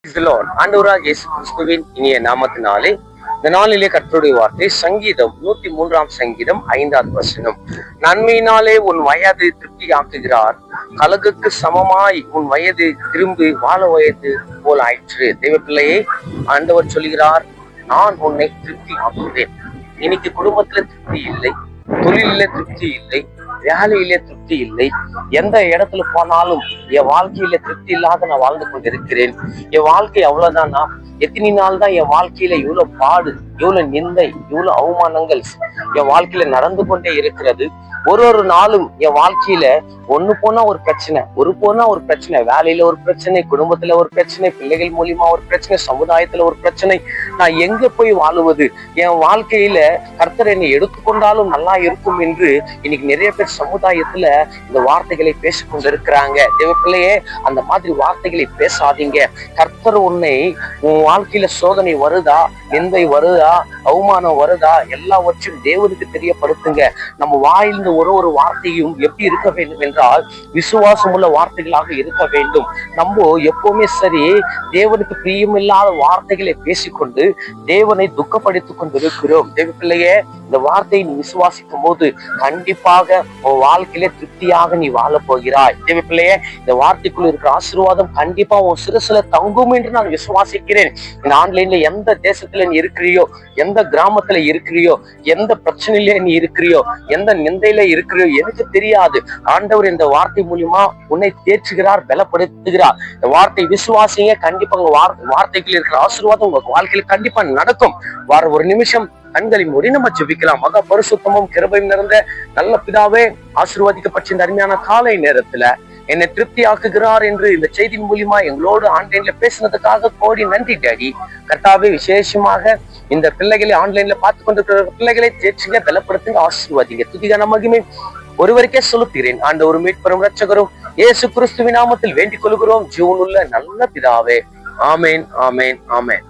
ஆண்டவராக இயேசு கிறிஸ்துவின் இனிய நாமத்தினாலே இந்த நாளிலே கர்த்தருடைய வார்த்தை சங்கீதம் 103 சங்கீதம் 5வது வசனம். நன்மையினாலே உன் வயது திருப்தி ஆக்குகிறார், கலகுக்கு சமமாய் உன் வயது திரும்பி வாழ வயது போல் ஆயிற்று. தெய்வ பிள்ளையே, ஆண்டவர் சொல்கிறார், நான் உன்னை திருப்தி ஆக்குவேன். இன்னைக்கு குடும்பத்துல திருப்தி இல்லை, தொழில திருப்தி இல்லை, வேலையிலே திருப்தி இல்லை, எந்த இடத்துல போனாலும் என் வாழ்க்கையில திருப்தி இல்லாத நான் வாழ்ந்து கொண்டிருக்கிறேன். என் வாழ்க்கை அவ்வளவுதானா? எத்தனை நாள் தான் என் வாழ்க்கையில இவ்வளவு பாடு, இவ்வளவு நிந்தை, இவ்வளவு அவமானங்கள் என் வாழ்க்கையில நடந்து கொண்டே இருக்கிறது. ஒரு நாளும் என் வாழ்க்கையில ஒண்ணு போனா ஒரு பிரச்சனை, ஒரு பிரச்சனை, வேலையில ஒரு பிரச்சனை, குடும்பத்துல ஒரு பிரச்சனை, பிள்ளைகள் மூலியமா ஒரு பிரச்சனை, சமுதாயத்துல ஒரு பிரச்சனை. நான் எங்க போய் வாழுவது? என் வாழ்க்கையில கர்த்தர் என்னை எடுத்துக்கொண்டாலும் நல்லா இருக்கும் என்று இன்னைக்கு நிறைய பேர் சமுதாயத்துல இந்த வார்த்தைகளை பேசிக்கொண்டிருக்கிறாங்க. தேவ பிள்ளையே, அந்த மாதிரி வார்த்தைகளை பேசாதீங்க. கர்த்தர் உன்னை, உன் வாழ்க்கையில சோதனை வருதா, நிந்தை வருதா, அவமானம் வருதா, எல்லாவற்றையும் தேவனுக்கு தெரியப்படுத்துங்க. நம்ம வாயிலிருந்து ஒரு வார்த்தையும் எப்படி இருக்க வேண்டும் என்றால் விசுவாசம் உள்ள வார்த்தைகளாக இருக்க வேண்டும். நம்ம எப்பவுமே சரி தேவனுக்கு பிரியமில்லாத வார்த்தைகளை பேசிக்கொண்டு தேவனை துக்கப்படுத்திக் கொண்டிருக்கிறோம். தேவ பிள்ளையே, இந்த வார்த்தையை நீ விசுவாசிக்கும் போது கண்டிப்பாக உன் வாழ்க்கையிலே திருப்தியாக நீ வாழ போகிறாய். தேவ பிள்ளையே, இந்த வார்த்தைக்குள்ள இருக்கிற ஆசீர்வாதம் கண்டிப்பா உன் சிறுசுல தங்கும் என்று நான் விசுவாசிக்கிறேன். இந்த ஆன்லைன்ல எந்த தேசத்துல நீ இருக்கிறியோ, எந்த கிராமத்துல இருக்கிறியோ, எந்த பிரச்சனையில நீ இருக்கிறியோ, எந்த நிந்தையில இருக்கிறியோ எனக்கு தெரியாது. ஆண்டவர் இந்த வார்த்தை மூலியமா உன்னை தேற்றுகிறார், பலப்படுத்துகிறார். இந்த வார்த்தை விசுவாசிங்க, கண்டிப்பா உங்க வார்த்தைக்குள்ள இருக்கிற ஆசீர்வாதம் உங்க வாழ்க்கையில கண்டிப்பா நடக்கும். வார ஒரு நிமிஷம் கண்களை மூடி நம்ம ஜெபிக்கலாம். மகா பரிசுத்தமும் கிருபையும் நிறைந்த நல்ல பிதாவே, ஆசீர்வதிக்கப்பட்ட இந்த அருமையான காலை நேரத்துல என்னை திருப்தி ஆக்குகிறார் என்று இந்த செய்தியின் மூலியமா எங்களோடு ஆன்லைன்ல பேசினதுக்காக கோடி நன்றி டாடி. கர்த்தாவே, விசேஷமாக இந்த பிள்ளைகளை ஆன்லைன்ல பார்த்து கொண்டிருக்கிற பிள்ளைகளை தேற்றுங்க, பலப்படுத்துங்க, ஆசீர்வாதிங்க. துதிகான மகிமை ஒருவருக்கே செலுத்துகிறேன். ஆண்டவரும் மீட்பரும் இரட்சகரும் இயேசு கிறிஸ்துவின் நாமத்தில் வேண்டிக் கொள்கிறோம் ஜீவனுள்ள நல்ல பிதாவே. ஆமேன், ஆமேன், ஆமேன்.